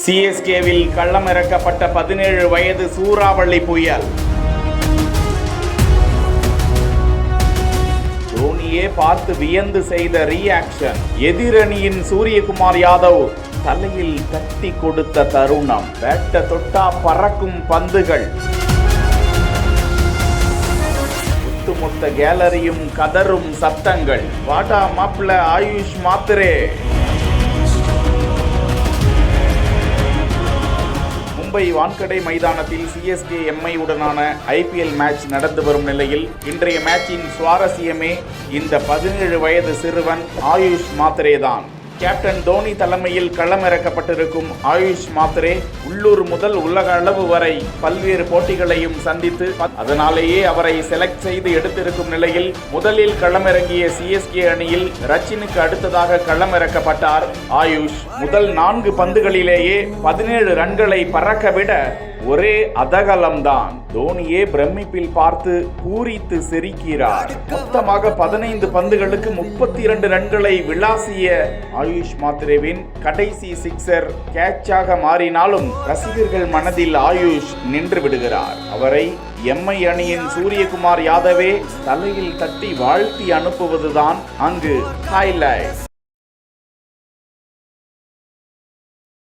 சிஎஸ்கேவில் களமிறக்கப்பட்ட 17 வயது சூறாவளி புயல். தோனியே பார்த்து வியந்து செய்த ரியாக்ஷன். எதிரணியின் சூரியகுமார் யாதவ் தலையில் தட்டி கொடுத்த தருணம். பேட்ட தொட்டா பறக்கும் பந்துகள். ஒட்டுமொத்த கேலரியும் கதரும் சத்தங்கள். வாடா மாப்ள ஆயுஷ் மாத்திரே. மும்பை வான்கடை மைதானத்தில் சிஎஸ்கே எம்ஐ உடனான IPL மேட்ச் நடந்து வரும் நிலையில் இன்றைய மேட்சின் சுவாரஸ்யமே இந்த 17 வயது சிறுவன் ஆயுஷ் மாத்திரே தான். கேப்டன் தோனி தலைமையில் களமிறக்கப்பட்டிருக்கும் ஆயுஷ் மாத்திரே உள்ளூர் முதல் உலக அளவு வரை பல்வேறு போட்டிகளையும் சந்தித்து அதனாலேயே அவரை செலக்ட் செய்து எடுத்திருக்கும் நிலையில் முதலில் களமிறங்கிய சிஎஸ்கே அணியில் ரச்சினுக்கு அடுத்ததாக களமிறக்கப்பட்டார் ஆயுஷ். முதல் 4 பந்துகளிலேயே 17 ரன்களை பறக்கவிட ஒரே அதகலம்தான். தோனியே பிரமிப்பில் பார்த்து பூரித்து சிரிக்கிறார். மொத்தமாக 15 பந்துகளுக்கு 32 ரன்களை விளாசிய ஆயுஷ் மாத்திரேவின் கடைசி சிக்ஸர் கேட்சாக மாறினாலும் ரசிகர்கள் மனதில் ஆயுஷ் நின்று விடுகிறார். அவரை எம்ஐ அணியின் சூரியகுமார் யாதவே தலையில் தட்டி வாழ்த்தி அனுப்புவதுதான் அங்கு ஹைலைட்.